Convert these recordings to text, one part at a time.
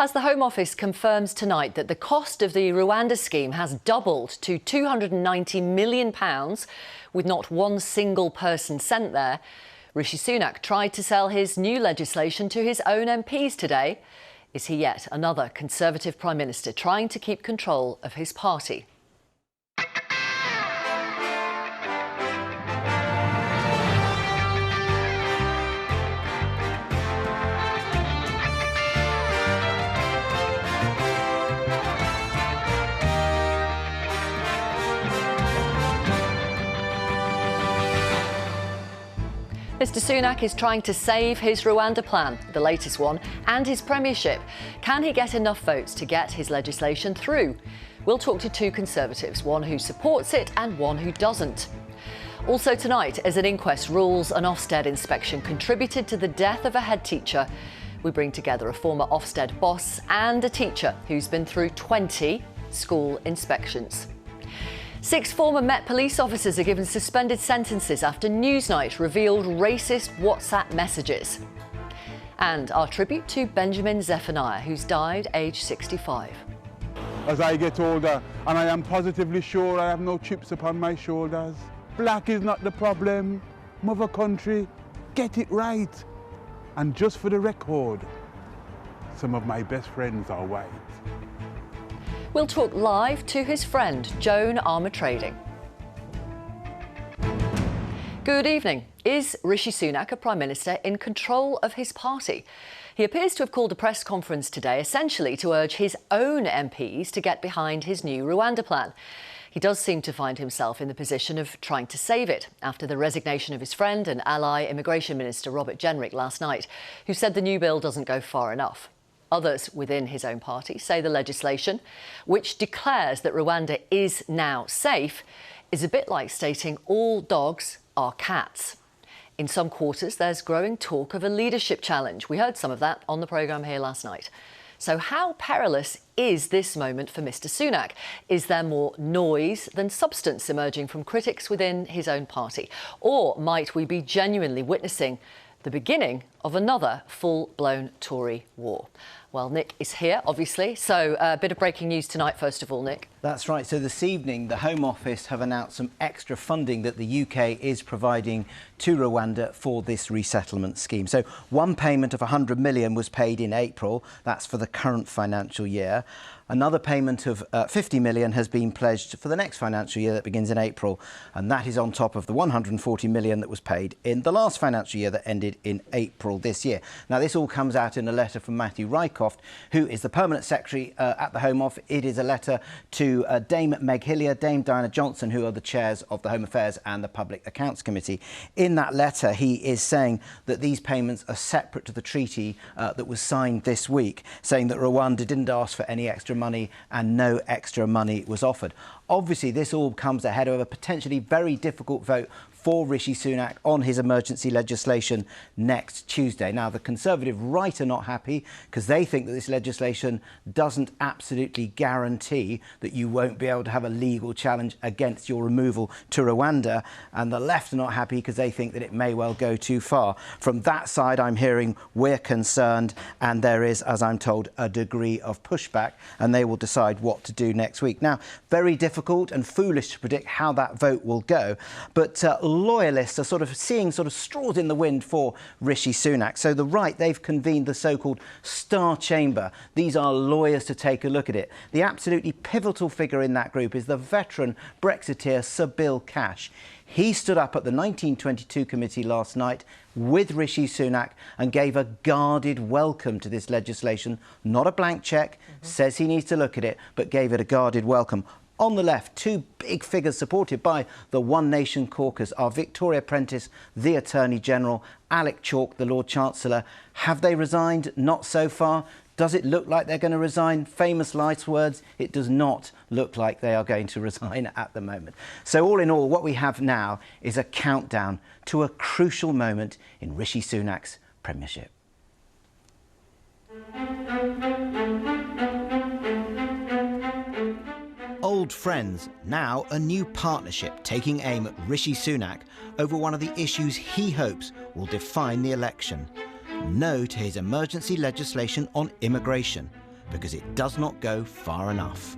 As the Home Office confirms tonight that the cost of the Rwanda scheme has doubled to £290 million, with not one single person sent there, Rishi Sunak tried to sell his new legislation to his own MPs today. Is he yet another Conservative Prime Minister trying to keep control of his party? Mr Sunak is trying to save his Rwanda plan, the latest one, and his premiership. Can he get enough votes to get his legislation through? We'll talk to two Conservatives, one who supports it and one who doesn't. Also tonight, as an inquest rules an Ofsted inspection contributed to the death of a head teacher, we bring together a former Ofsted boss and a teacher who's been through 20 school inspections. 6 former Met police officers are given suspended sentences after Newsnight revealed racist WhatsApp messages. And our tribute to Benjamin Zephaniah, who's died aged 65. As I get older, and I am positively sure I have no chips upon my shoulders. Black is not the problem. Mother country, get it right. And just for the record, some of my best friends are white. We'll talk live to his friend, Joan Armour Trading. Good evening. Is Rishi Sunak, a Prime Minister, in control of his party? He appears to have called a press conference today essentially to urge his own MPs to get behind his new Rwanda plan. He does seem to find himself in the position of trying to save it after the resignation of his friend and ally Immigration Minister Robert Jenrick last night, who said the new bill doesn't go far enough. Others within his own party say the legislation, which declares that Rwanda is now safe, is a bit like stating all dogs are cats. In some quarters, there's growing talk of a leadership challenge. We heard some of that on the programme here last night. So how perilous is this moment for Mr Sunak? Is there more noise than substance emerging from critics within his own party? Or might we be genuinely witnessing the beginning of another full-blown Tory war? Well, Nick is here, obviously, so a bit of breaking news tonight, first of all, Nick. That's right. So this evening, the Home Office have announced some extra funding that the UK is providing to Rwanda for this resettlement scheme. So one payment of £100 million was paid in April. That's for the current financial year. Another payment of £50 million has been pledged for the next financial year that begins in April, and that is on top of the £140 million that was paid in the last financial year that ended in April this year. Now, this all comes out in a letter from Matthew Rycroft, who is the Permanent Secretary at the Home Office. It is a letter to Dame Meg Hillier, Dame Diana Johnson, who are the chairs of the Home Affairs and the Public Accounts Committee. In that letter, he is saying that these payments are separate to the treaty that was signed this week, saying that Rwanda didn't ask for any extra money and no extra money was offered. Obviously, this all comes ahead of a potentially very difficult vote for Rishi Sunak on his emergency legislation next Tuesday. Now, the Conservative right are not happy because they think that this legislation doesn't absolutely guarantee that you won't be able to have a legal challenge against your removal to Rwanda. And the left are not happy because they think that it may well go too far. From that side, I'm hearing we're concerned, and there is, as I'm told, a degree of pushback, and they will decide what to do next week. Now, very difficult and foolish to predict how that vote will go, but loyalists are sort of seeing straws in the wind for Rishi Sunak. So the right, they've convened the so-called Star Chamber. These are lawyers to take a look at it. The absolutely pivotal figure in that group is the veteran Brexiteer Sir Bill Cash. He stood up at the 1922 committee last night with Rishi Sunak and gave a guarded welcome to this legislation. Not a blank cheque, says he needs to look at it, but gave it a guarded welcome. On the left, two big figures supported by the One Nation caucus are Victoria Prentice, the Attorney General, Alec Chalk, the Lord Chancellor. Have they resigned? Not so far. Does it look like they're going to resign? Famous last words, it does not look like they are going to resign at the moment. So all in all, what we have now is a countdown to a crucial moment in Rishi Sunak's premiership. Old friends, now a new partnership taking aim at Rishi Sunak over one of the issues he hopes will define the election. No to his emergency legislation on immigration. because it does not go far enough.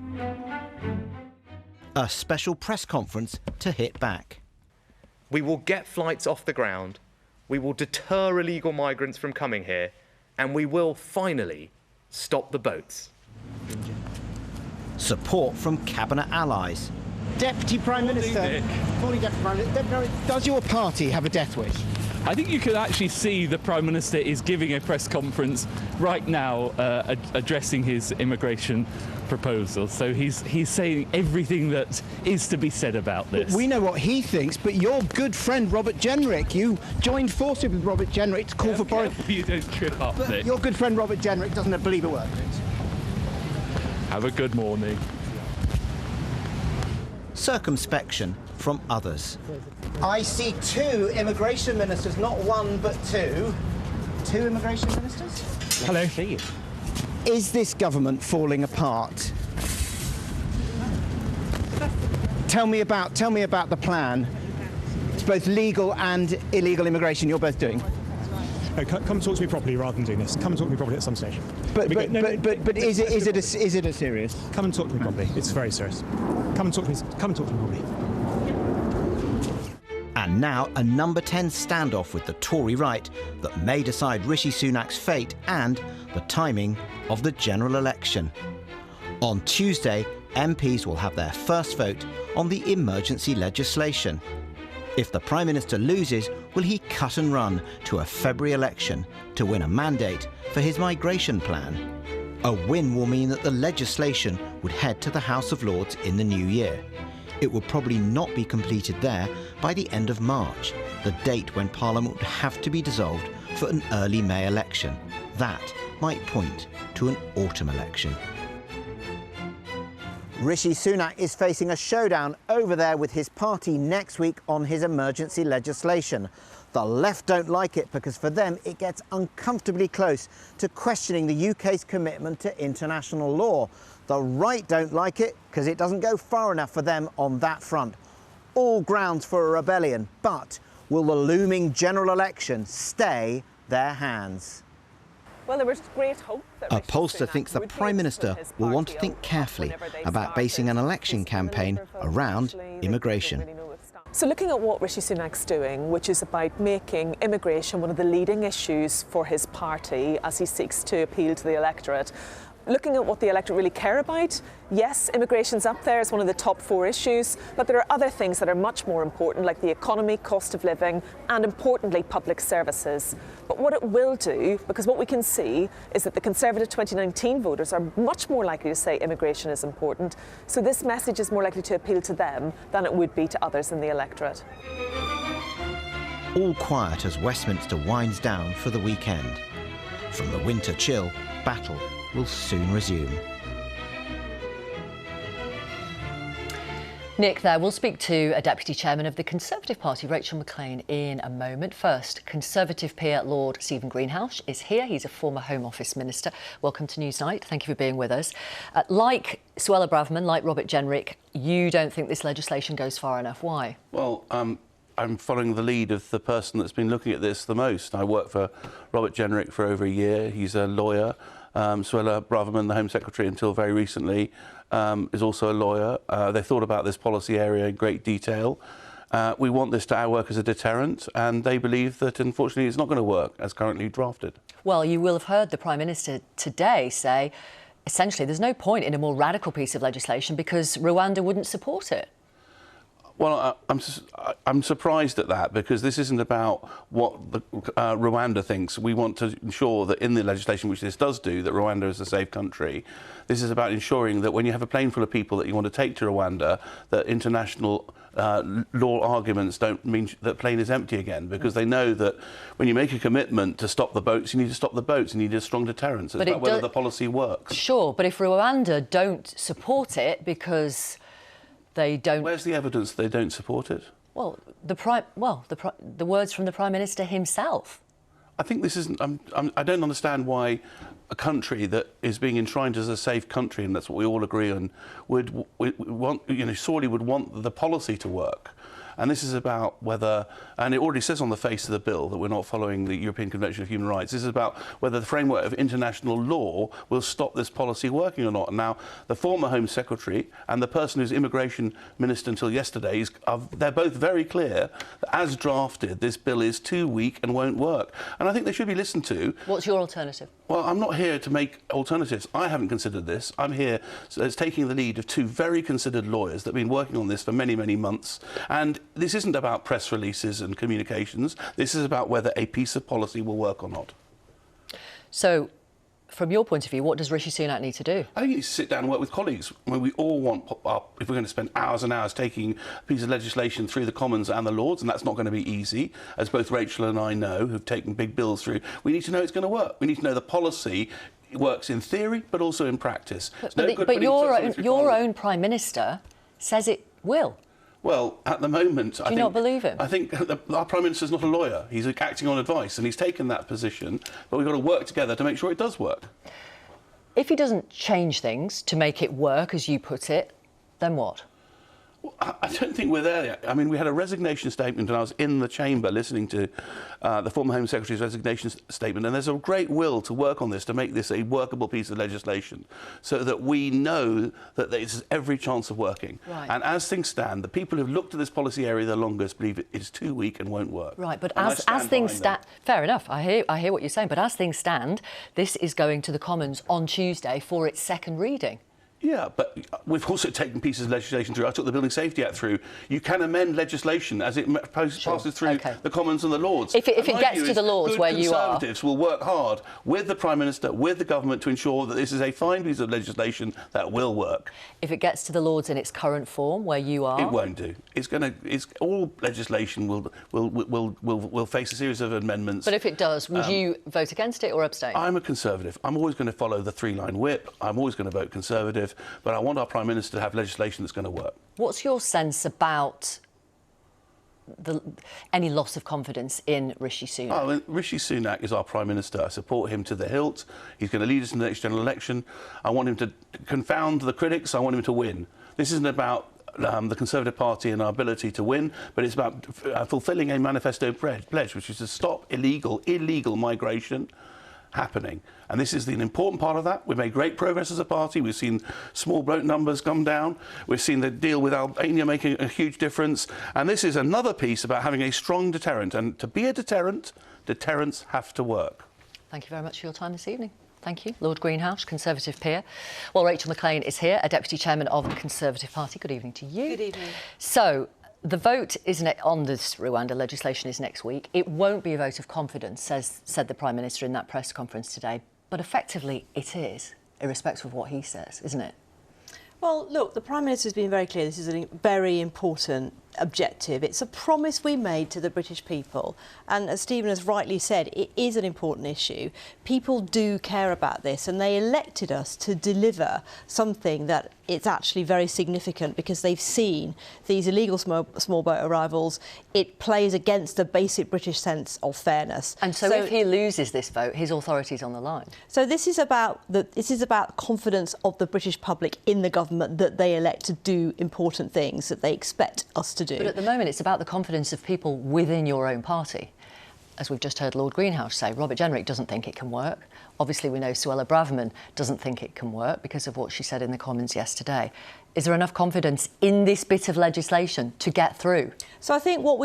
A special press conference to hit back. We will get flights off the ground, we will deter illegal migrants from coming here, and we will finally stop the boats. Support from Cabinet allies. Deputy Prime Minister. Morning, Deputy Prime Minister. Does your party have a death wish? I think you could actually see the Prime Minister is giving a press conference right now addressing his immigration proposal. So he's saying everything that is to be said about this. We know what he thinks, but your good friend Robert Jenrick, you joined forces with Robert Jenrick to call for foreign... You don't trip up, Nick. Your good friend Robert Jenrick doesn't believe a word of it. Have a good morning. Circumspection from others. I see two immigration ministers, not one but two. Two immigration ministers? Hello. Is this government falling apart? Tell me about the plan. It's both legal and illegal immigration you're both doing. No, come talk to me properly rather than doing this. Come and talk to me properly at some stage. But is it a serious? Come and talk to me properly. It's very serious. Come and talk to me properly. And now a number 10 standoff with the Tory right that may decide Rishi Sunak's fate and the timing of the general election. On Tuesday, MPs will have their first vote on the emergency legislation. If the Prime Minister loses, will he cut and run to a February election to win a mandate for his migration plan? A win will mean that the legislation would head to the House of Lords in the new year. It would probably not be completed there by the end of March, the date when Parliament would have to be dissolved for an early May election. That might point to an autumn election. Rishi Sunak is facing a showdown over there with his party next week on his emergency legislation. The left don't like it because for them it gets uncomfortably close to questioning the UK's commitment to international law. The right don't like it because it doesn't go far enough for them on that front. All grounds for a rebellion, but will the looming general election stay their hands? Well, there was great hope that a pollster thinks the Prime Minister will want to think carefully about basing an election campaign around immigration. So looking at what Rishi Sunak's doing, which is about making immigration one of the leading issues for his party as he seeks to appeal to the electorate, looking at what the electorate really care about, yes, immigration's up there as one of the top 4 issues, but there are other things that are much more important, like the economy, cost of living, and importantly, public services. But what it will do, because what we can see is that the Conservative 2019 voters are much more likely to say immigration is important, so this message is more likely to appeal to them than it would be to others in the electorate. All quiet as Westminster winds down for the weekend. From the winter chill, battle will soon resume. Nick there. We'll speak to a Deputy Chairman of the Conservative Party, Rachel Maclean, in a moment. First, Conservative peer Lord Stephen Greenhalgh is here. He's a former Home Office Minister. Welcome to Newsnight. Thank you for being with us. Like Suella Braverman, like Robert Jenrick, you don't think this legislation goes far enough. Why? Well, I'm following the lead of the person that's been looking at this the most. I worked for Robert Jenrick for over a year. He's a lawyer. Suella Braverman, the Home Secretary until very recently, is also a lawyer. They thought about this policy area in great detail. We want this to work as a deterrent, and they believe that, unfortunately, it's not going to work as currently drafted. Well, you will have heard the Prime Minister today say, essentially, there's no point in a more radical piece of legislation because Rwanda wouldn't support it. Well, I'm surprised at that because this isn't about what Rwanda thinks. We want to ensure that in the legislation, which this does do, that Rwanda is a safe country. This is about ensuring that when you have a plane full of people that you want to take to Rwanda, that international law arguments don't mean that the plane is empty again, because they know that when you make a commitment to stop the boats, you need to stop the boats. You need a strong deterrence. It's about whether the policy works. Sure, but if Rwanda don't support it because they don't... Where's the evidence they don't support it? Well, the words from the Prime Minister himself. I think this isn't... I don't understand why a country that is being enshrined as a safe country, and that's what we all agree on, would want, sorely would want the policy to work. And this is about whether, and it already says on the face of the bill that we're not following the European Convention of Human Rights. This is about whether the framework of international law will stop this policy working or not. And now, the former Home Secretary and the person who's Immigration Minister until yesterday, they're both very clear that as drafted, this bill is too weak and won't work. And I think they should be listened to. What's your alternative? Well, I'm not here to make alternatives. I haven't considered this. I'm here as taking the lead of two very considered lawyers that have been working on this for many, many months. And this isn't about press releases and communications. This is about whether a piece of policy will work or not. So, from your point of view, what does Rishi Sunak need to do? I think he needs to sit down and work with colleagues. I mean, we all want, if we're going to spend hours and hours taking a piece of legislation through the Commons and the Lords, and that's not going to be easy, as both Rachel and I know, who've taken big bills through, we need to know it's going to work. We need to know the policy works in theory, but also in practice. But your own Prime Minister says it will. Well, at the moment, Do you not believe him? I think our Prime Minister's not a lawyer. He's acting on advice, and he's taken that position. But we've got to work together to make sure it does work. If he doesn't change things to make it work, as you put it, then what? Well, I don't think we're there yet. I mean, we had a resignation statement, and I was in the chamber listening to the former Home Secretary's resignation statement, and there's a great will to work on this, to make this a workable piece of legislation, so that we know that there's every chance of working. Right. And as things stand, the people who've looked at this policy area the longest believe it is too weak and won't work. Right, but as things stand, fair enough, I hear what you're saying, but as things stand, this is going to the Commons on Tuesday for its second reading. Yeah, but we've also taken pieces of legislation through. I took the Building Safety Act through. You can amend legislation as it passes through the Commons and the Lords. If it gets to the Lords where you are... Conservatives will work hard with the Prime Minister, with the government, to ensure that this is a fine piece of legislation that will work. If it gets to the Lords in its current form, where you are... It won't do. All legislation will face a series of amendments. But if it does, would you vote against it or abstain? I'm a Conservative. I'm always going to follow the three-line whip. I'm always going to vote Conservative. But I want our Prime Minister to have legislation that's going to work. What's your sense about any loss of confidence in Rishi Sunak? Oh, Rishi Sunak is our Prime Minister. I support him to the hilt. He's going to lead us in the next general election. I want him to confound the critics. I want him to win. This isn't about the Conservative Party and our ability to win, but it's about fulfilling a manifesto pledge, which is to stop illegal migration happening. And this is an important part of that. We've made great progress as a party. We've seen small boat numbers come down. We've seen the deal with Albania making a huge difference. And this is another piece about having a strong deterrent. And to be a deterrent, deterrents have to work. Thank you very much for your time this evening. Thank you. Lord Greenhouse, Conservative peer. Well, Rachel McLean is here, a Deputy Chairman of the Conservative Party. Good evening to you. Good evening. So, the vote on this Rwanda legislation is next week. It won't be a vote of confidence, said the Prime Minister in that press conference today. But effectively, it is, irrespective of what he says, isn't it? Well, look, the Prime Minister has been very clear. This is a very important objective. It's a promise we made to the British people. And as Stephen has rightly said, it is an important issue. People do care about this, and they elected us to deliver something that it's actually very significant, because they've seen these illegal small boat arrivals. It plays against the basic British sense of fairness. And so if he loses this vote, his authority's on the line. So this is about confidence of the British public in the government, that they elect to do important things that they expect us to do. But at the moment, it's about the confidence of people within your own party. As we've just heard Lord Greenhouse say, Robert Jenrick doesn't think it can work. Obviously, we know Suella Braverman doesn't think it can work because of what she said in the Commons yesterday. Is there enough confidence in this bit of legislation to get through? So I think what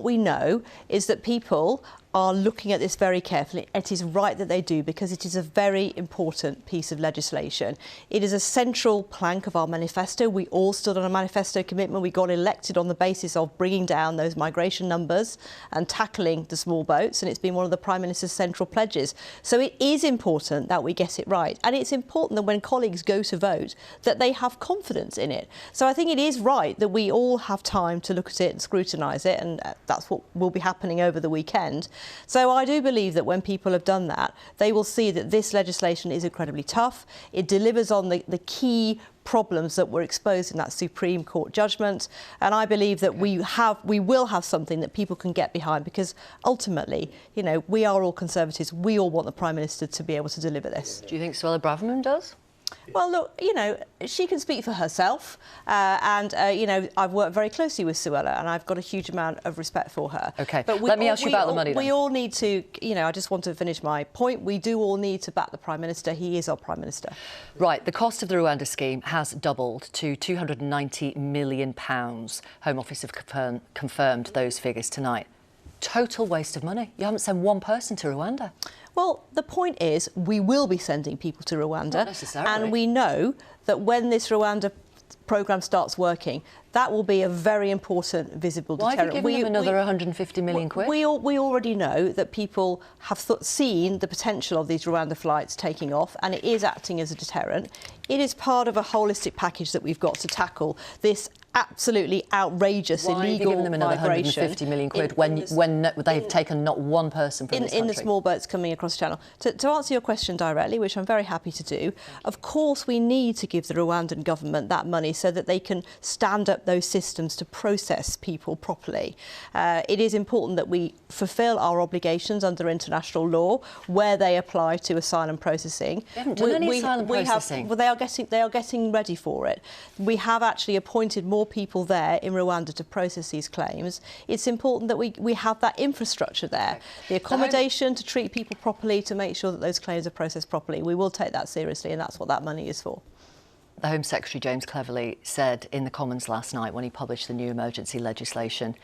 we know is that people are looking at this very carefully. It is right that they do, because it is a very important piece of legislation. It is a central plank of our manifesto. We all stood on a manifesto commitment. We got elected on the basis of bringing down those migration numbers and tackling the small boats, and it's been one of the Prime Minister's central pledges. So it is important that we get it right, and it's important that when colleagues go to vote, that they have confidence in it. So I think it is right that we all have time to look at it and scrutinise it, and that's what will be happening over the weekend. So I do believe that when people have done that, they will see that this legislation is incredibly tough. It delivers on the key problems that were exposed in that Supreme Court judgment. And I believe that we will have something that people can get behind, because ultimately, you know, we are all Conservatives. We all want the Prime Minister to be able to deliver this. Do you think Suella Braverman does? Well, look, you know, she can speak for herself, you know, I've worked very closely with Suella and I've got a huge amount of respect for her. OK, but let me ask you about the money then. We all need to, you know, I just want to finish my point. We do all need to back the Prime Minister. He is our Prime Minister. Right, the cost of the Rwanda scheme has doubled to £290 million. Home Office have confirmed those figures tonight. Total waste of money. You haven't sent one person to Rwanda. Well, the point is we will be sending people to Rwanda. Not necessarily. And we know that when this Rwanda programme starts working, that will be a very important visible deterrent. Why have you given them another 150 million quid? We already know that people have seen the potential of these Rwanda flights taking off, and it is acting as a deterrent. It is part of a holistic package that we've got to tackle this absolutely outrageous illegal migration. Why have you given them another 150 million quid when they've taken not one person from this country? In the small boats coming across the channel. To answer your question directly, which I'm very happy to do, of course we need to give the Rwandan government that money so that they can stand up those systems to process people properly. It is important that we fulfil our obligations under international law where they apply to asylum processing. They haven't done any asylum processing. Well, they are getting ready for it. We have actually appointed more people there in Rwanda to process these claims. It's important that we have that infrastructure there, the accommodation to treat people properly, to make sure that those claims are processed properly. We will take that seriously, and that's what that money is for. The Home Secretary, James Cleverly, said in the Commons last night when he published the new emergency legislation,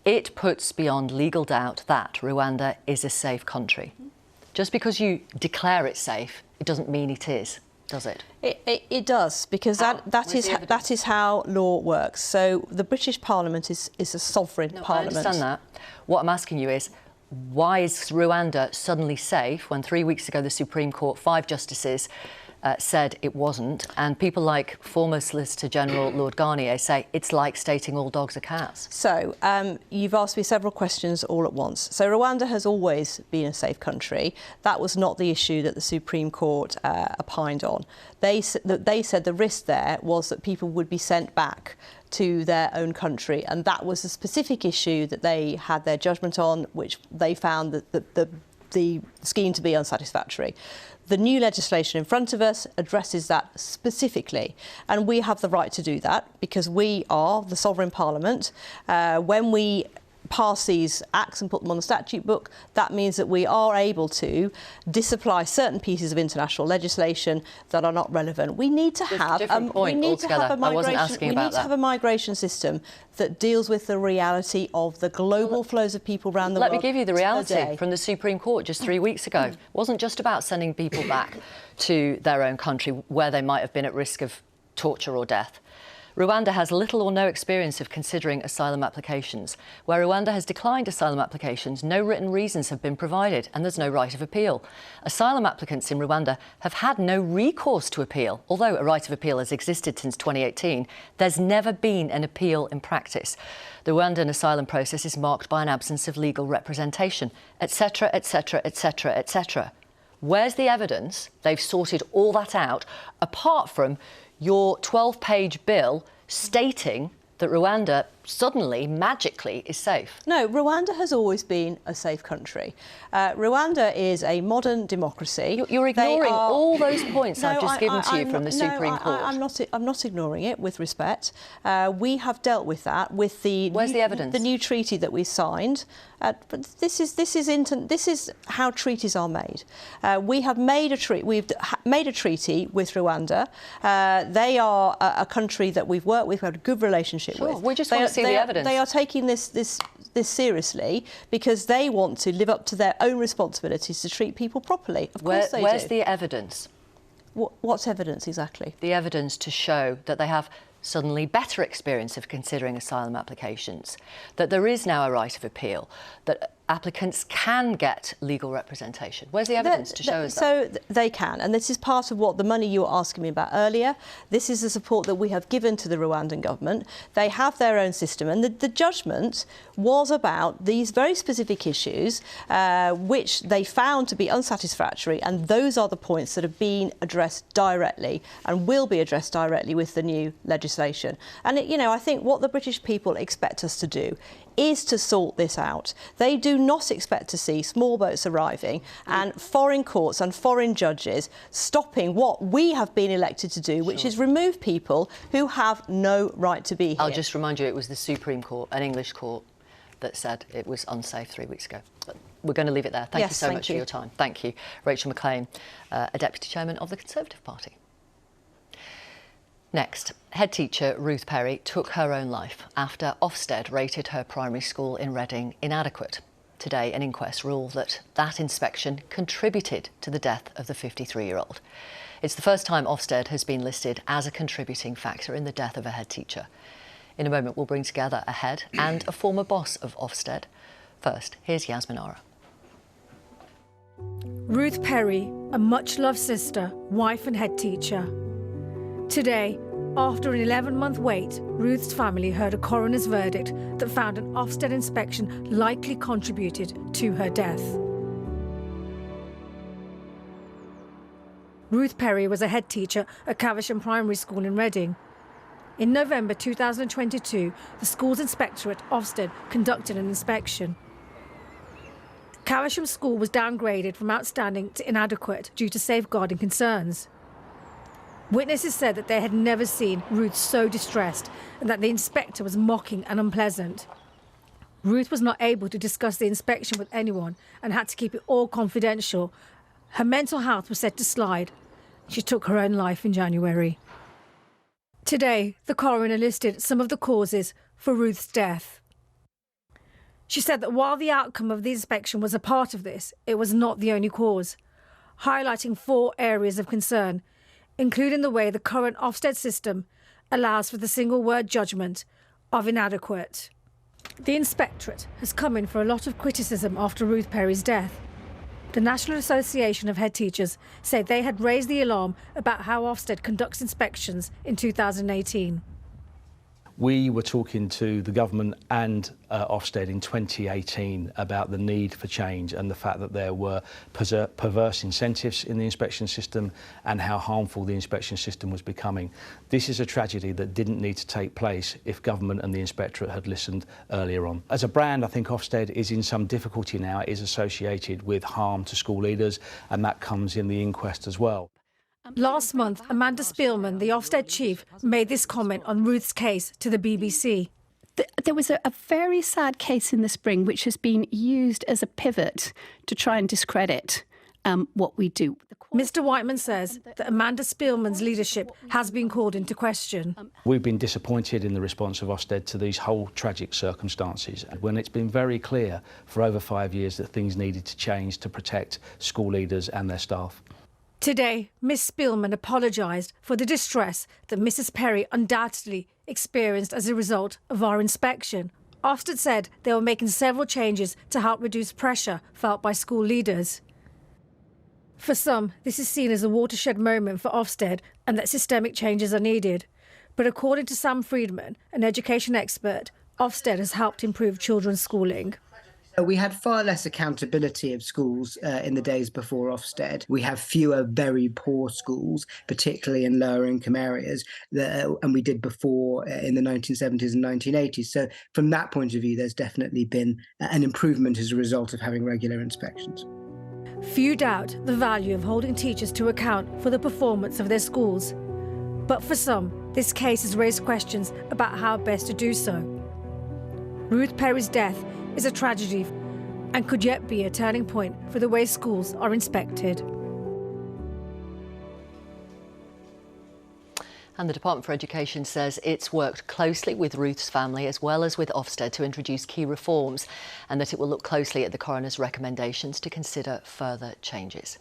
it puts beyond legal doubt that Rwanda is a safe country. Just because you declare it safe, it doesn't mean it is, does it? It does, because that is how law works. So the British Parliament is a sovereign parliament. I understand that. What I'm asking you is, why is Rwanda suddenly safe when 3 weeks ago the Supreme Court, 5 justices, said it wasn't, and people like former Solicitor General Lord Garnier say it's like stating all dogs are cats? So, you've asked me several questions all at once. So Rwanda has always been a safe country. That was not the issue that the Supreme Court opined on. They said the risk there was that people would be sent back to their own country, and that was a specific issue that they had their judgment on, which they found that the scheme to be unsatisfactory. The new legislation in front of us addresses that specifically, and we have the right to do that because we are the sovereign parliament. When we pass these acts and put them on the statute book, that means that we are able to disapply certain pieces of international legislation that are not relevant. We need to have a migration system that deals with the reality of the global flows of people around the world. Let me give you the reality from the Supreme Court just 3 weeks ago. It wasn't just about sending people back to their own country where they might have been at risk of torture or death. Rwanda has little or no experience of considering asylum applications. Where Rwanda has declined asylum applications, no written reasons have been provided and there's no right of appeal. Asylum applicants in Rwanda have had no recourse to appeal. Although a right of appeal has existed since 2018, there's never been an appeal in practice. The Rwandan asylum process is marked by an absence of legal representation, etc., etc., etc., etc. Where's the evidence they've sorted all that out, apart from your 12-page bill stating that Rwanda suddenly, magically, is safe? No, Rwanda has always been a safe country. Rwanda is a modern democracy. You're ignoring all those points I've just given to you from the Supreme Court. I'm not ignoring it, with respect. We have dealt with that with the Where's the evidence? The new treaty that we signed. But this is how treaties are made. We have made a treaty. We've made a treaty with Rwanda. They are a country that we've worked with. We have a good relationship with. We just want to see the evidence. They are taking this seriously because they want to live up to their own responsibilities to treat people properly. Of course they do. Where's the evidence? What's evidence exactly? The evidence to show that they have suddenly better experience of considering asylum applications, that there is now a right of appeal, that applicants can get legal representation. Where's the evidence to show us that? So they can, and this is part of what the money you were asking me about earlier. This is the support that we have given to the Rwandan government. They have their own system, and the judgment was about these very specific issues, which they found to be unsatisfactory, and those are the points that have been addressed directly and will be addressed directly with the new legislation. And I think what the British people expect us to do is to sort this out. They do do not expect to see small boats arriving and foreign courts and foreign judges stopping what we have been elected to do, which is remove people who have no right to be here. I'll just remind you, it was the Supreme Court, an English court, that said it was unsafe 3 weeks ago. But we're going to leave it there. Thank you so much for your time. Thank you. Rachel McLean, a Deputy Chairman of the Conservative Party. Next, head teacher Ruth Perry took her own life after Ofsted rated her primary school in Reading inadequate. Today, an inquest ruled that inspection contributed to the death of the 53-year-old. It's the first time Ofsted has been listed as a contributing factor in the death of a head teacher. In a moment, we'll bring together a head and a former boss of Ofsted. First, here's Yasmin Ara. Ruth Perry, a much-loved sister, wife and head teacher. Today, after an 11-month wait, Ruth's family heard a coroner's verdict that found an Ofsted inspection likely contributed to her death. Ruth Perry was a head teacher at Caversham Primary School in Reading. In November 2022, the school's inspector at Ofsted conducted an inspection. Caversham School was downgraded from outstanding to inadequate due to safeguarding concerns. Witnesses said that they had never seen Ruth so distressed and that the inspector was mocking and unpleasant. Ruth was not able to discuss the inspection with anyone and had to keep it all confidential. Her mental health was set to slide. She took her own life in January. Today, the coroner listed some of the causes for Ruth's death. She said that while the outcome of the inspection was a part of this, it was not the only cause, highlighting 4 areas of concern, including the way the current Ofsted system allows for the single word judgment of inadequate. The inspectorate has come in for a lot of criticism after Ruth Perry's death. The National Association of Head Teachers said they had raised the alarm about how Ofsted conducts inspections in 2018. We were talking to the government and Ofsted in 2018 about the need for change and the fact that there were perverse incentives in the inspection system and how harmful the inspection system was becoming. This is a tragedy that didn't need to take place if government and the inspectorate had listened earlier on. As a brand, I think Ofsted is in some difficulty now. It is associated with harm to school leaders, and that comes in the inquest as well. Last month, Amanda Spielman, the Ofsted chief, made this comment on Ruth's case to the BBC. There was a very sad case in the spring which has been used as a pivot to try and discredit what we do. Mr Whiteman says that Amanda Spielman's leadership has been called into question. We've been disappointed in the response of Ofsted to these whole tragic circumstances, when it's been very clear for over 5 years that things needed to change to protect school leaders and their staff. Today, Miss Spielman apologised for the distress that Mrs Perry undoubtedly experienced as a result of our inspection. Ofsted said they were making several changes to help reduce pressure felt by school leaders. For some, this is seen as a watershed moment for Ofsted and that systemic changes are needed. But according to Sam Friedman, an education expert, Ofsted has helped improve children's schooling. We had far less accountability of schools in the days before Ofsted. We have fewer very poor schools, particularly in lower income areas, and we did before in the 1970s and 1980s. So from that point of view, there's definitely been an improvement as a result of having regular inspections. Few doubt the value of holding teachers to account for the performance of their schools. But for some, this case has raised questions about how best to do so. Ruth Perry's death is a tragedy and could yet be a turning point for the way schools are inspected. And the Department for Education says it's worked closely with Ruth's family as well as with Ofsted to introduce key reforms, and that it will look closely at the coroner's recommendations to consider further changes.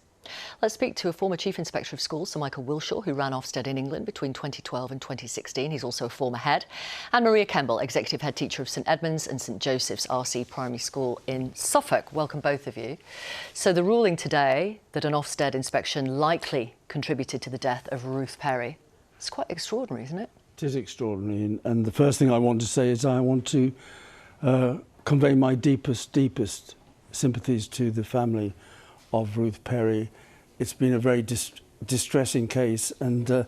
Let's speak to a former Chief Inspector of Schools, Sir Michael Wilshaw, who ran Ofsted in England between 2012 and 2016. He's also a former head. And Maria Kemble, Executive Head Teacher of St Edmunds and St Joseph's RC Primary School in Suffolk. Welcome, both of you. So the ruling today that an Ofsted inspection likely contributed to the death of Ruth Perry, it's quite extraordinary, isn't it? It is extraordinary. And the first thing I want to say is I want to convey my deepest sympathies to the family of Ruth Perry. It's been a very distressing case, and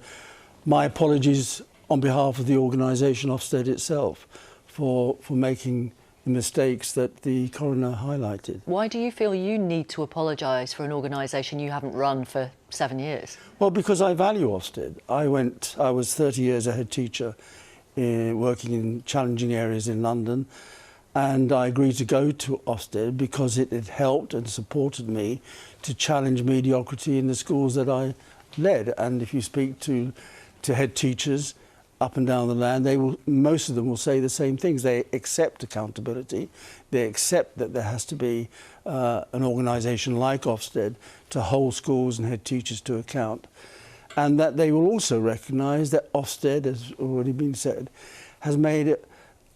my apologies on behalf of the organisation Ofsted itself for making the mistakes that the coroner highlighted. Why do you feel you need to apologise for an organisation you haven't run for 7 years? Well, because I value Ofsted. I was 30 years a head teacher working in challenging areas in London, and I agreed to go to Ofsted because it had helped and supported me to challenge mediocrity in the schools that I led. And if you speak to head teachers up and down the land, most of them will say the same things. They accept accountability. They accept that there has to be an organisation like Ofsted to hold schools and head teachers to account. And that they will also recognise that Ofsted, as already been said, has made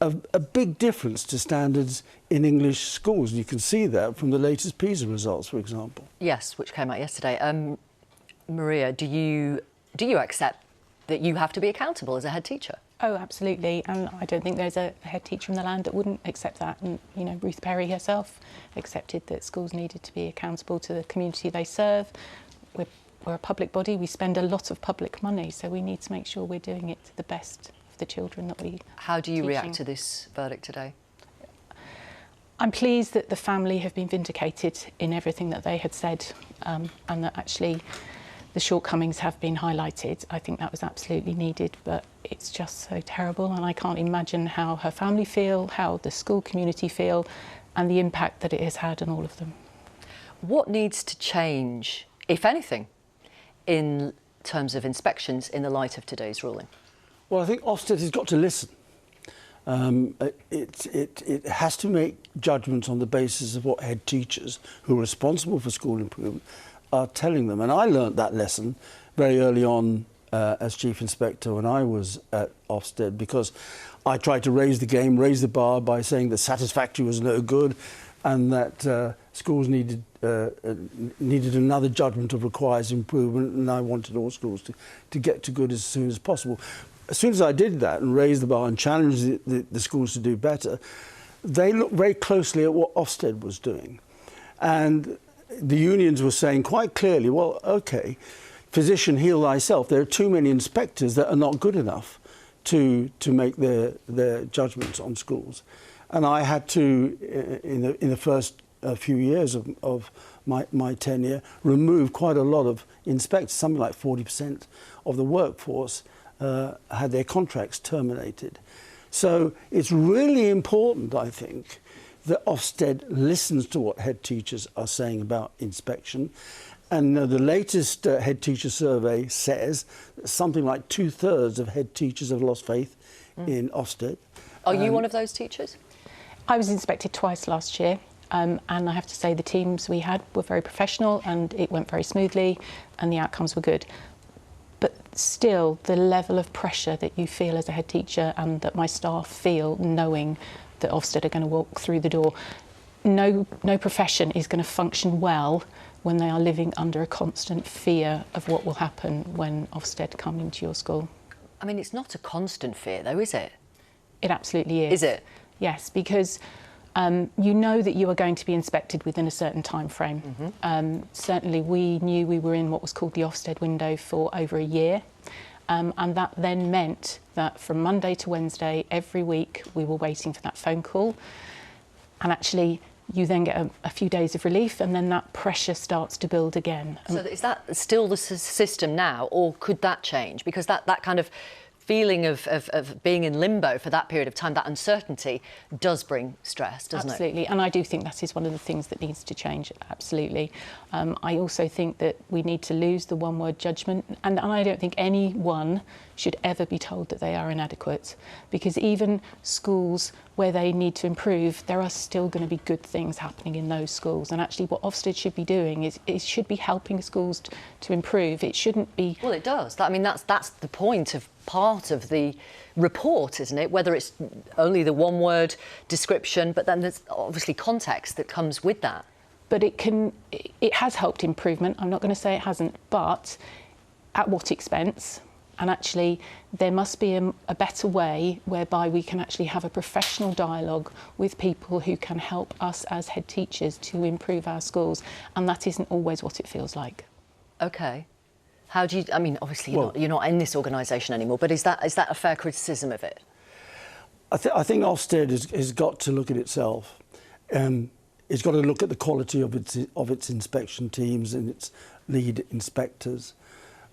a big difference to standards in English schools. You can see that from the latest PISA results, for example. Yes, which came out yesterday. Maria, do you accept that you have to be accountable as a head teacher? Oh, absolutely. And I don't think there's a head teacher in the land that wouldn't accept that. And, you know, Ruth Perry herself accepted that schools needed to be accountable to the community they serve. We're a public body. We spend a lot of public money, so we need to make sure we're doing it to the best of the children that we How do you react to this verdict today? I'm pleased that the family have been vindicated in everything that they had said, and that actually the shortcomings have been highlighted. I think that was absolutely needed, but it's just so terrible, and I can't imagine how her family feel, how the school community feel, and the impact that it has had on all of them. What needs to change, if anything, in terms of inspections in the light of today's ruling? Well, I think Ofsted has got to listen. It has to make judgments on the basis of what head teachers who are responsible for school improvement are telling them. And I learnt that lesson very early on as Chief Inspector when I was at Ofsted, because I tried to raise the bar by saying that satisfactory was no good and that schools needed another judgment of requires improvement, and I wanted all schools to get to good as soon as possible. As soon as I did that and raised the bar and challenged the schools to do better, they looked very closely at what Ofsted was doing. And the unions were saying quite clearly, well, OK, physician, heal thyself. There are too many inspectors that are not good enough to make their judgments on schools. And I had to, in the first few years of my tenure, remove quite a lot of inspectors. Something like 40% of the workforce had their contracts terminated. So it's really important, I think, that Ofsted listens to what head teachers are saying about inspection. And the latest head teacher survey says that something like 2/3 of head teachers have lost faith in Ofsted. Are you one of those teachers? I was inspected twice last year, and I have to say the teams we had were very professional and it went very smoothly and the outcomes were good. But still, the level of pressure that you feel as a head teacher and that my staff feel knowing that Ofsted are going to walk through the door, no profession is going to function well when they are living under a constant fear of what will happen when Ofsted come into your school. I mean, it's not a constant fear, though, is it? It absolutely is. Is it? Yes, because you know that you are going to be inspected within a certain time frame. Certainly we knew we were in what was called the Ofsted window for over a year, and that then meant that from Monday to Wednesday every week we were waiting for that phone call, and actually you then get a few days of relief and then that pressure starts to build again. So is that still the system now, or could that change? Because that kind of feeling of being in limbo for that period of time, that uncertainty does bring stress, doesn't it? Absolutely, and I do think that is one of the things that needs to change, absolutely. I also think that we need to lose the one-word judgment, and I don't think anyone should ever be told that they are inadequate, because even schools where they need to improve, there are still going to be good things happening in those schools. And actually what Ofsted should be doing is it should be helping schools to improve. It shouldn't be... Well, it does. I mean, that's the point of part of the report, isn't it? Whether it's only the one-word description, but then there's obviously context that comes with that. But it has helped improvement. I'm not going to say it hasn't, but at what expense? And actually, there must be a better way whereby we can actually have a professional dialogue with people who can help us as head teachers to improve our schools. And that isn't always what it feels like. OK. How do you... I mean, obviously, you're not in this organisation anymore, but is that a fair criticism of it? I think Ofsted has got to look at itself. It's got to look at the quality of its inspection teams and its lead inspectors.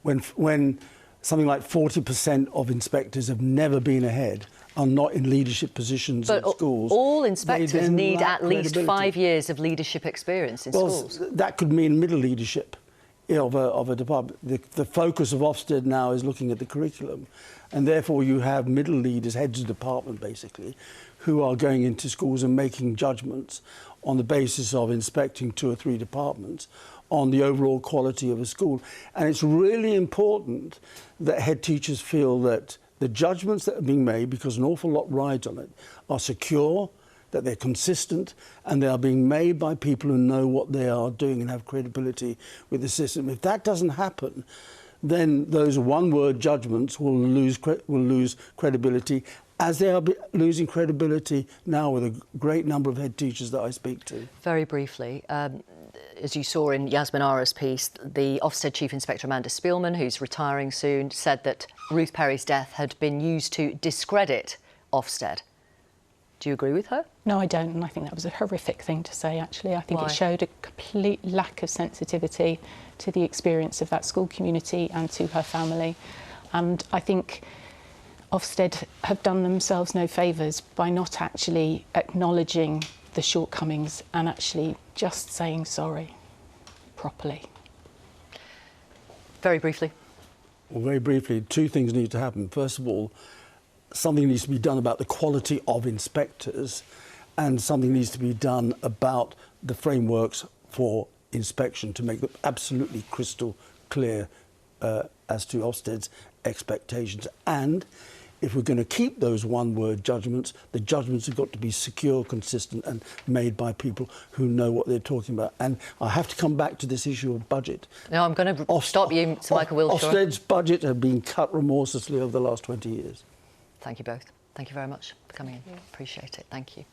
When something like 40% of inspectors have never been ahead, are not in leadership positions in schools. All inspectors need at least 5 years of leadership experience in schools. That could mean middle leadership of a department. The focus of Ofsted now is looking at the curriculum, and therefore you have middle leaders, heads of department basically, who are going into schools and making judgments on the basis of inspecting 2 or 3 departments on the overall quality of a school. And it's really important that head teachers feel that the judgments that are being made, because an awful lot rides on it, are secure, that they're consistent, and they are being made by people who know what they are doing and have credibility with the system. If that doesn't happen, then those one-word judgments will lose credibility, as they are losing credibility now with a great number of head teachers that I speak to. Very briefly, as you saw in Yasmin Ara's piece, the Ofsted Chief Inspector Amanda Spielman, who's retiring soon, said that Ruth Perry's death had been used to discredit Ofsted. Do you agree with her? No, I don't, and I think that was a horrific thing to say, actually. I think Why? It showed a complete lack of sensitivity to the experience of that school community and to her family. And I think Ofsted have done themselves no favours by not actually acknowledging the shortcomings and actually just saying sorry properly. Very briefly. Well, very briefly, 2 things need to happen. First of all, something needs to be done about the quality of inspectors, and something needs to be done about the frameworks for inspection to make them absolutely crystal clear as to Ofsted's expectations. And if we're going to keep those one-word judgments, the judgments have got to be secure, consistent, and made by people who know what they're talking about. And I have to come back to this issue of budget. No, I'm going to stop you, Sir Michael Wiltshire. Ofsted's budget have been cut remorselessly over the last 20 years. Thank you both. Thank you very much for coming in. Appreciate it. Thank you.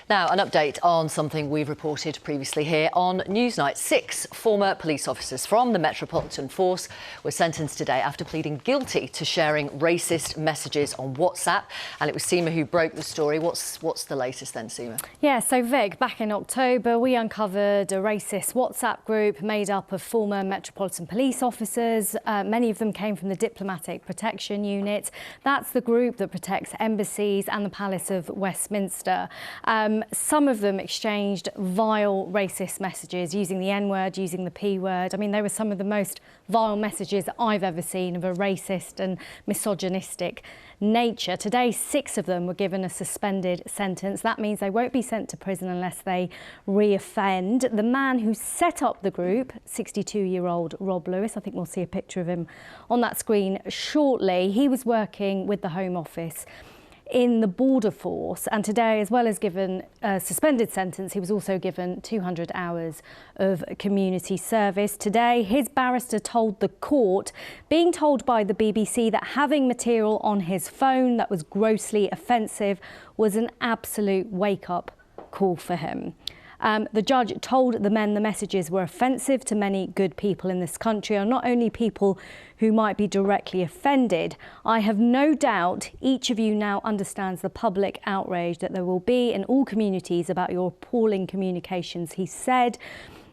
Now, an update on something we've reported previously here on Newsnight. 6 former police officers from the Metropolitan Force were sentenced today after pleading guilty to sharing racist messages on WhatsApp. And it was Seema who broke the story. What's the latest then, Seema? Yeah, so Vic, back in October, we uncovered a racist WhatsApp group made up of former Metropolitan Police officers. Many of them came from the Diplomatic Protection Unit. That's the group that protects embassies and the Palace of Westminster. Some of them exchanged vile racist messages using the N-word, using the P-word. I mean, they were some of the most vile messages that I've ever seen of a racist and misogynistic nature. Today, 6 of them were given a suspended sentence. That means they won't be sent to prison unless they re-offend. The man who set up the group, 62-year-old Rob Lewis, I think we'll see a picture of him on that screen shortly. He was working with the Home Office in the Border Force, and today, as well as given a suspended sentence, he was also given 200 hours of community service. Today, his barrister told the court, being told by the BBC that having material on his phone that was grossly offensive was an absolute wake-up call for him. The judge told the men the messages were offensive to many good people in this country, and not only people who might be directly offended. I have no doubt each of you now understands the public outrage that there will be in all communities about your appalling communications, he said.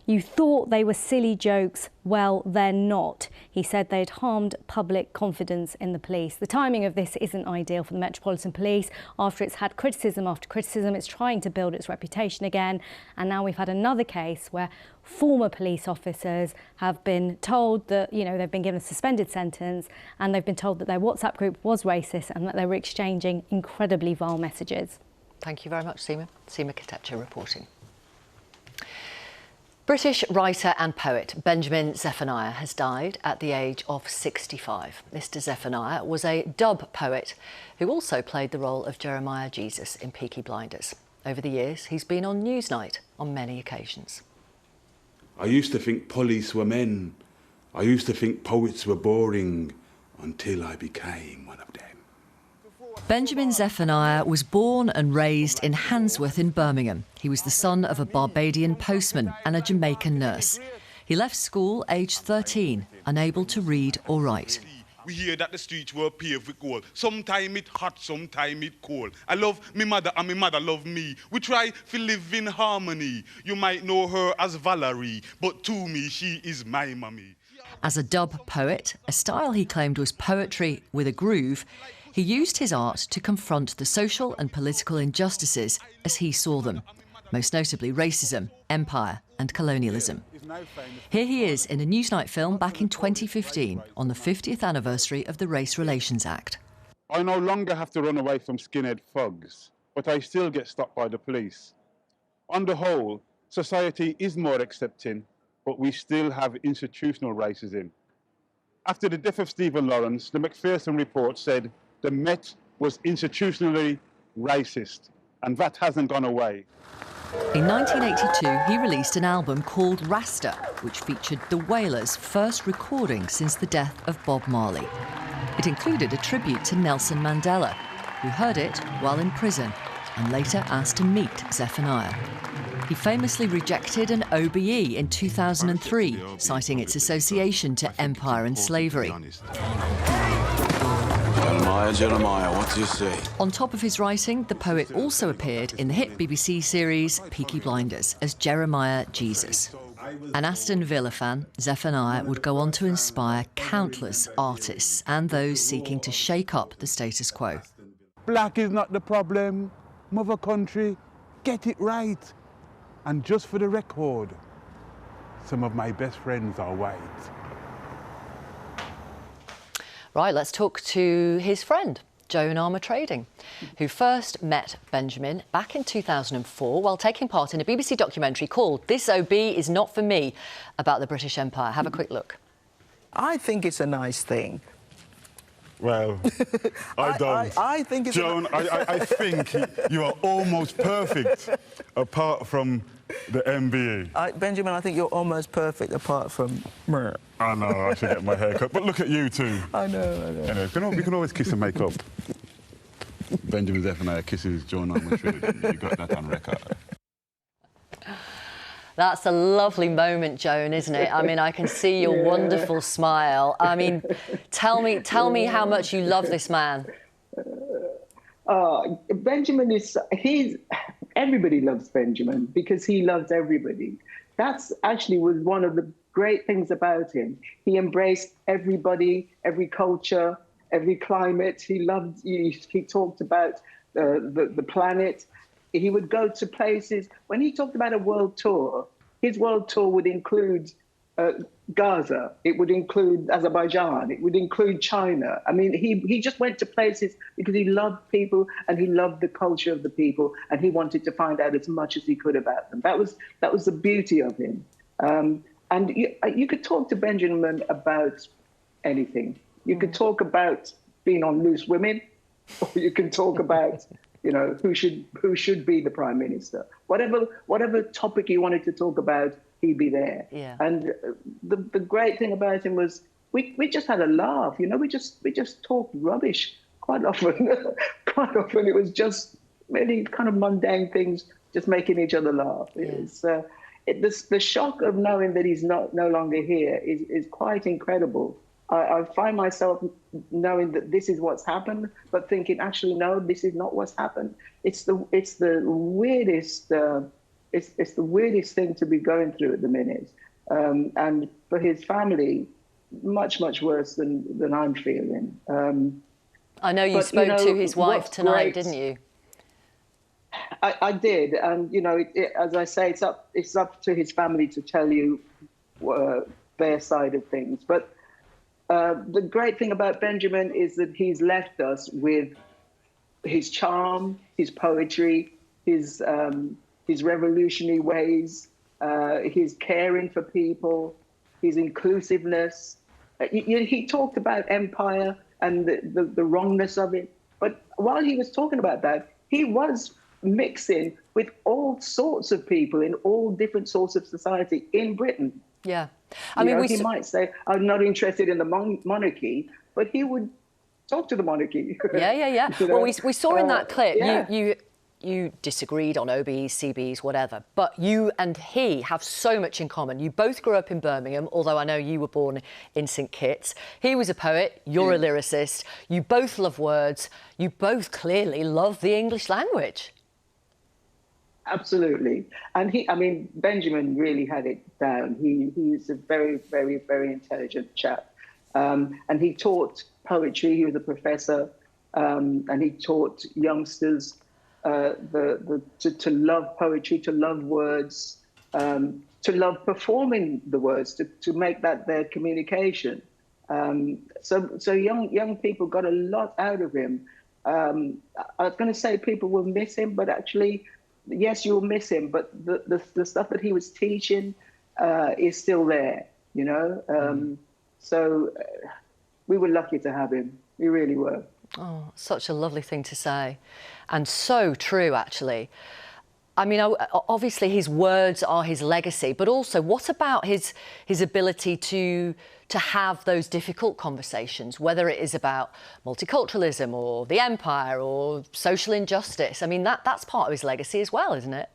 You thought they were silly jokes. Well, they're not. He said they'd harmed public confidence in the police. The timing of this isn't ideal for the Metropolitan Police. After it's had criticism after criticism, it's trying to build its reputation again. And now we've had another case where former police officers have been told that, you know, they've been given a suspended sentence, and they've been told that their WhatsApp group was racist and that they were exchanging incredibly vile messages. Thank you very much, Seema. Seema Katecha reporting. British writer and poet Benjamin Zephaniah has died at the age of 65. Mr. Zephaniah was a dub poet who also played the role of Jeremiah Jesus in Peaky Blinders. Over the years, he's been on Newsnight on many occasions. I used to think police were men. I used to think poets were boring until I became one of them. Benjamin Zephaniah was born and raised in Handsworth in Birmingham. He was the son of a Barbadian postman and a Jamaican nurse. He left school aged 13, unable to read or write. we hear that the streets were paved with gold. Sometime it hot, sometime it cold. I love me mother and me mother love me. We try to live in harmony. You might know her as Valerie, but to me she is my mummy. As a dub poet, a style he claimed was poetry with a groove, he used his art to confront the social and political injustices as he saw them, most notably racism, empire and colonialism. Here he is in a Newsnight film back in 2015 on the 50th anniversary of the Race Relations Act. I no longer have to run away from skinhead thugs, but I still get stopped by the police. On the whole, society is more accepting, but we still have institutional racism. After the death of Stephen Lawrence, the Macpherson report said the Met was institutionally racist, and that hasn't gone away. In 1982, he released an album called Rasta, which featured the Wailers' first recording since the death of Bob Marley. It included a tribute to Nelson Mandela, who heard it while in prison and later asked to meet Zephaniah. He famously rejected an OBE in 2003, citing its association to empire and slavery. Jeremiah, what do you say? On top of his writing, the poet also appeared in the hit BBC series Peaky Blinders as Jeremiah Jesus. An Aston Villa fan, Zephaniah would go on to inspire countless artists and those seeking to shake up the status quo. Black is not the problem. Mother country, get it right. And just for the record, some of my best friends are white. Right, let's talk to his friend, Joe in Armour Trading, who first met Benjamin back in 2004 while taking part in a BBC documentary called This OB Is Not For Me, about the British Empire. Have a quick look. I think it's a nice thing. Well, I don't. I think it's... Joan, I think you are almost perfect, apart from the MBE. Benjamin, I think you're almost perfect, apart from... I know, I should get my hair cut. But look at you two. I know. Anyway, we can always kiss and make up. Benjamin Zephaniah kisses Joan Armour Trading. You got that on record. That's a lovely moment, Joan, isn't it? I mean, I can see your wonderful smile. I mean, tell me how much you love this man. Benjamin everybody loves Benjamin because he loves everybody. That's actually was one of the great things about him. He embraced everybody, every culture, every climate. He talked about the planet. He would go to places. When he talked about a world tour, his world tour would include Gaza. It would include Azerbaijan. It would include China. I mean, he just went to places because he loved people and he loved the culture of the people, and he wanted to find out as much as he could about them. That was the beauty of him. And you could talk to Benjamin about anything. You could talk about being on Loose Women, or you can talk about who should be the Prime Minister. Whatever topic he wanted to talk about, he'd be there. Yeah. And the great thing about him was we just had a laugh. We just talked rubbish quite often. Quite often it was just really kind of mundane things, just making each other laugh. Yeah. The shock of knowing that he's no longer here is quite incredible. I find myself knowing that this is what's happened, but thinking, actually, no, this is not what's happened. It's the weirdest it's the weirdest thing to be going through at the minute, and for his family, much worse than I'm feeling. I know you spoke to his wife tonight, didn't you? I did, and as I say, it's up to his family to tell you their side of things, but. The great thing about Benjamin is that he's left us with his charm, his poetry, his revolutionary ways, his caring for people, his inclusiveness. He talked about empire and the wrongness of it. But while he was talking about that, he was mixing with all sorts of people in all different sorts of society in Britain. Yeah. He might say, I'm not interested in the monarchy, but he would talk to the monarchy. Yeah. Well, we saw in that clip, you disagreed on OBEs, CBEs, whatever, but you and he have so much in common. You both grew up in Birmingham, although I know you were born in St Kitts. He was a poet, you're a lyricist. You both love words. You both clearly love the English language. Absolutely. And Benjamin really had it down. He's a very, very, very intelligent chap. And he taught poetry. He was a professor. And he taught youngsters to love poetry, to love words, to love performing the words, to make that their communication. So young people got a lot out of him. I was going to say people will miss him, but actually, yes, you'll miss him. But the stuff that he was teaching is still there, you know. So we were lucky to have him. We really were. Oh, such a lovely thing to say. And so true, actually. I mean, obviously his words are his legacy, but also what about his ability to have those difficult conversations, whether it is about multiculturalism or the empire or social injustice? I mean, that's part of his legacy as well, isn't it?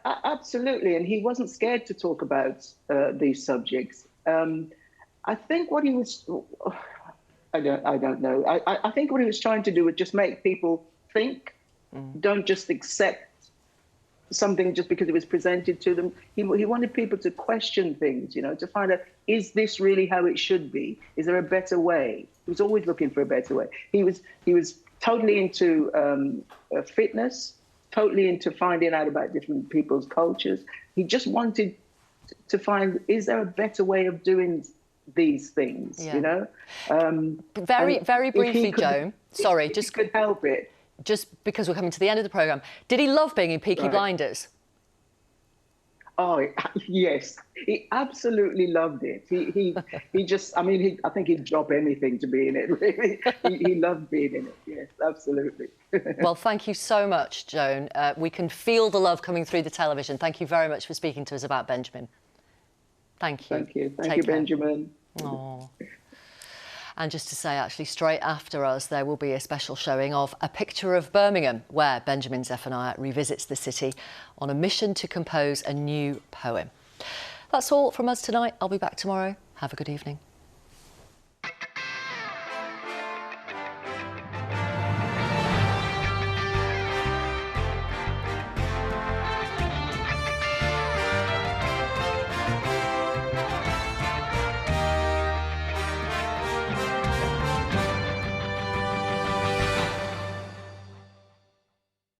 Absolutely. And he wasn't scared to talk about these subjects. I think what he was... I don't know. I think what he was trying to do was just make people think, don't just accept something just because it was presented to them. He wanted people to question things, you know, to find out, is this really how it should be? Is there a better way? He was always looking for a better way. He was totally into fitness, totally into finding out about different people's cultures. He just wanted to find, is there a better way of doing these things, you know? Very briefly, Joan. Sorry, just could help it. Just because we're coming to the end of the programme. Did he love being in Peaky Blinders? Oh, yes. He absolutely loved it. He just, I think he'd drop anything to be in it, really. He loved being in it, yes, absolutely. Well, thank you so much, Joan. We can feel the love coming through the television. Thank you very much for speaking to us about Benjamin. Thank you. Thank you. Thank you, Benjamin. Oh. And just to say, actually, straight after us, there will be a special showing of A Picture of Birmingham, where Benjamin Zephaniah revisits the city on a mission to compose a new poem. That's all from us tonight. I'll be back tomorrow. Have a good evening.